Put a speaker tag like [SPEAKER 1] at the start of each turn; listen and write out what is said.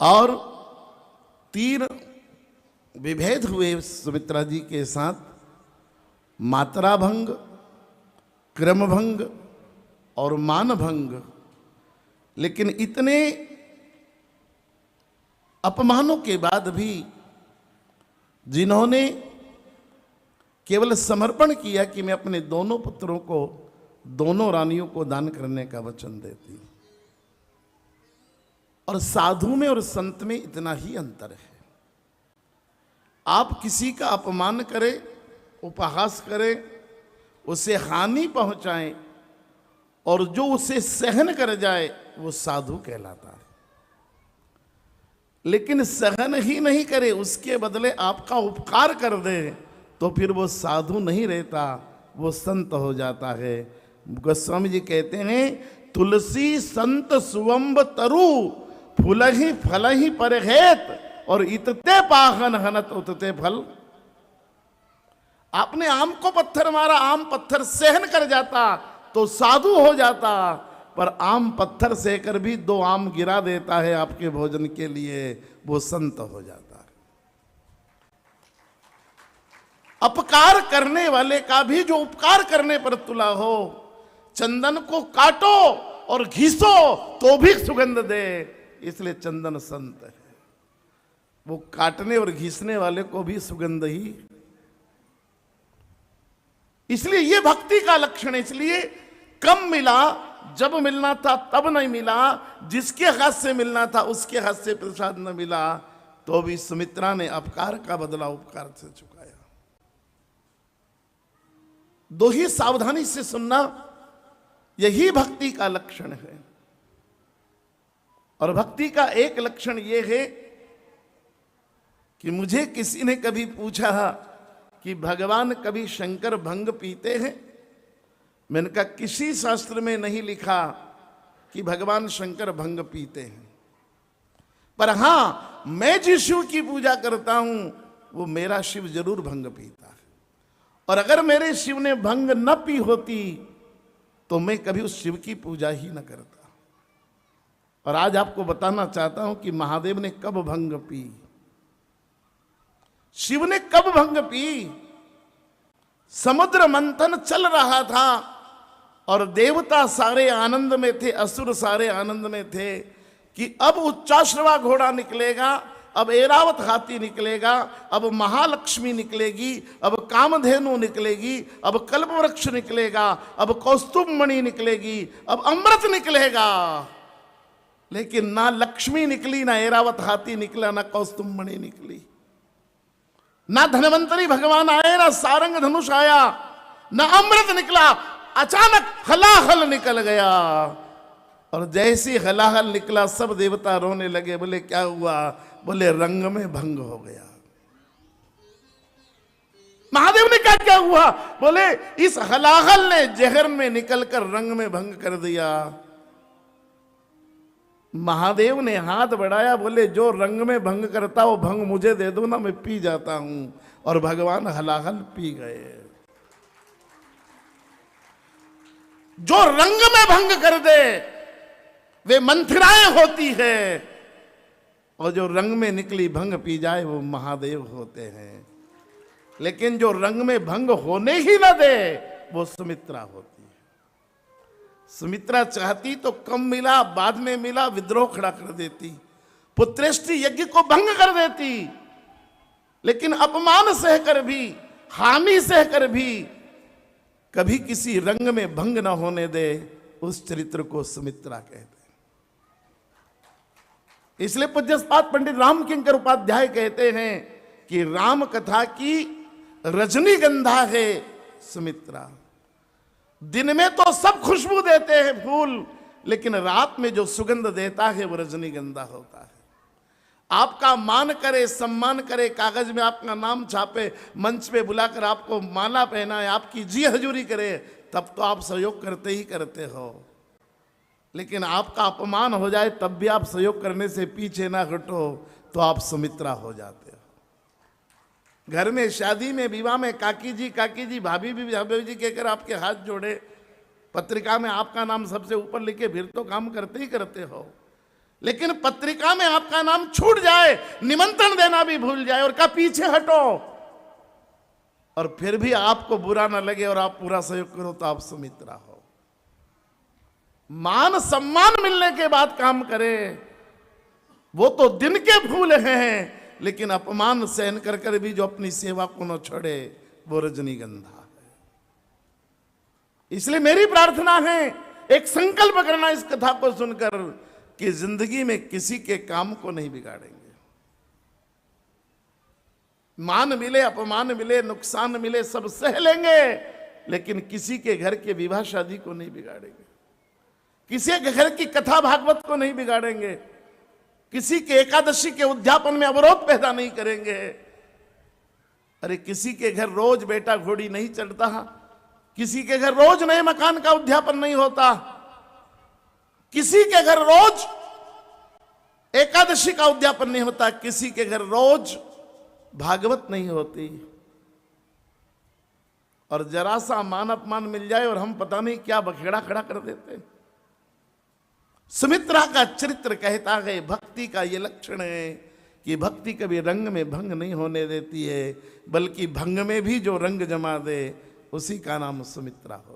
[SPEAKER 1] और 3 विभेद हुए सुमित्रा जी के साथ, मात्रा भंग, क्रम भंग और मान भंग। लेकिन इतने अपमानों के बाद भी जिन्होंने केवल समर्पण किया कि मैं अपने दोनों पुत्रों को, दोनों रानियों को दान करने का वचन देती हूं। और साधु में और संत में इतना ही अंतर है। आप किसी का अपमान करें, उपहास करें, उसे हानि पहुंचाएं और जो उसे सहन कर जाए वो साधु कहलाता है। लेकिन सहन ही नहीं करे, उसके बदले आपका उपकार कर दे, तो फिर वो साधु नहीं रहता, वो संत हो जाता है। गोस्वामी जी कहते हैं, तुलसी संत सुवंब तरु फुलहि फलहि परहेत और इतते पाहन हनत उतते फल। आपने आम को पत्थर मारा, आम पत्थर सहन कर जाता तो साधु हो जाता, पर आम पत्थर सहकर भी 2 आम गिरा देता है आपके भोजन के लिए, वो संत हो जाता है। अपकार करने वाले का भी जो उपकार करने पर तुला हो, चंदन को काटो और घिसो तो भी सुगंध दे, इसलिए चंदन संत है। वो काटने और घिसने वाले को भी सुगंध ही, इसलिए ये भक्ति का लक्षण है। इसलिए कम मिला, जब मिलना था तब नहीं मिला, जिसके हाथ से मिलना था उसके हाथ से प्रसाद न मिला, तो भी सुमित्रा ने अपकार का बदला उपकार से चुकाया। 2 ही सावधानी से सुनना, यही भक्ति का लक्षण है। और भक्ति का एक लक्षण यह है कि मुझे किसी ने कभी पूछा कि भगवान कभी शंकर भंग पीते हैं? मैंने कहा किसी शास्त्र में नहीं लिखा कि भगवान शंकर भंग पीते हैं, पर हां, मैं जिस शिव की पूजा करता हूं वो मेरा शिव जरूर भंग पीता है। और अगर मेरे शिव ने भंग न पी होती तो मैं कभी उस शिव की पूजा ही न करता। और आज आपको बताना चाहता हूं कि महादेव ने कब भंग पी, शिव ने कब भंग पी। समुद्र मंथन चल रहा था और देवता सारे आनंद में थे, असुर सारे आनंद में थे कि अब उच्चाश्रवा घोड़ा निकलेगा, अब ऐरावत हाथी निकलेगा, अब महालक्ष्मी निकलेगी, अब कामधेनु निकलेगी, अब कल्पवृक्ष निकलेगा, अब कौस्तुभ मणि निकलेगी, अब अमृत निकलेगा। लेकिन ना लक्ष्मी निकली, ना ऐरावत हाथी निकला, ना कौस्तुभ मणि निकली, ना धनवंतरी भगवान आए, ना सारंग धनुष आया, ना अमृत निकला। अचानक हलाहल निकल गया। और जैसे हलाहल निकला सब देवता रोने लगे। बोले क्या हुआ? बोले रंग में भंग हो गया। महादेव ने कहा क्या हुआ? बोले इस हलाहल ने जहर में निकलकर रंग में भंग कर दिया। महादेव ने हाथ बढ़ाया, बोले जो रंग में भंग करता वो भंग मुझे दे दो ना, मैं पी जाता हूं। और भगवान हलाहल पी गए। जो रंग में भंग कर दे वे मंथराएं होती है, और जो रंग में निकली भंग पी जाए वो महादेव होते हैं। लेकिन जो रंग में भंग होने ही ना दे वो सुमित्रा होती है। सुमित्रा चाहती तो कम मिला, बाद में मिला, विद्रोह खड़ा कर देती, पुत्रेष्टि यज्ञ को भंग कर देती। लेकिन अपमान सहकर भी, हानि सहकर भी कभी किसी रंग में भंग न होने दे, उस चरित्र को सुमित्रा कहते हैं। इसलिए पूज्यपाद पंडित रामकिंकर उपाध्याय कहते हैं कि राम कथा की रजनीगंधा है सुमित्रा। दिन में तो सब खुशबू देते हैं फूल, लेकिन रात में जो सुगंध देता है वो रजनीगंधा होता है। आपका मान करे, सम्मान करे, कागज में आपका नाम छापे, मंच पे बुलाकर आपको माला पहनाए, आपकी जी हजूरी करे, तब तो आप सहयोग करते ही करते हो। लेकिन आपका अपमान हो जाए तब भी आप सहयोग करने से पीछे ना हटो, तो आप सुमित्रा हो जाते हो। घर में शादी में, विवाह में काकी जी, भाभी जी कहकर आपके हाथ जोड़े, पत्रिका में आपका नाम सबसे ऊपर लिखे, फिर तो काम करते ही करते हो। लेकिन पत्रिका में आपका नाम छूट जाए, निमंत्रण देना भी भूल जाए और कहा पीछे हटो, और फिर भी आपको बुरा ना लगे और आप पूरा सहयोग करो, तो आप सुमित्रा हो। मान सम्मान मिलने के बाद काम करें, वो तो दिन के फूल हैं, लेकिन अपमान सहन कर कर भी जो अपनी सेवा को न छोड़े वो रजनीगंधा है। इसलिए मेरी प्रार्थना है, एक संकल्प करना इस कथा को सुनकर कि जिंदगी में किसी के काम को नहीं बिगाड़ेंगे। मान मिले, अपमान मिले, नुकसान मिले, सब सह लेंगे, लेकिन किसी के घर के विवाह शादी को नहीं बिगाड़ेंगे, किसी के घर की कथा भागवत को नहीं बिगाड़ेंगे, किसी के एकादशी के उद्यापन में अवरोध पैदा नहीं करेंगे। अरे किसी के घर रोज बेटा घोड़ी नहीं चढ़ता, किसी के घर रोज नए मकान का उद्यापन नहीं होता, किसी के घर रोज एकादशी का उद्यापन नहीं होता, किसी के घर रोज भागवत नहीं होती। और जरा सा मान अपमान मिल जाए और हम पता नहीं क्या बखेड़ा खड़ा कर देते। सुमित्रा का चरित्र कहता है, भक्ति का ये लक्षण है कि भक्ति कभी रंग में भंग नहीं होने देती है, बल्कि भंग में भी जो रंग जमा दे उसी का नाम सुमित्रा हो।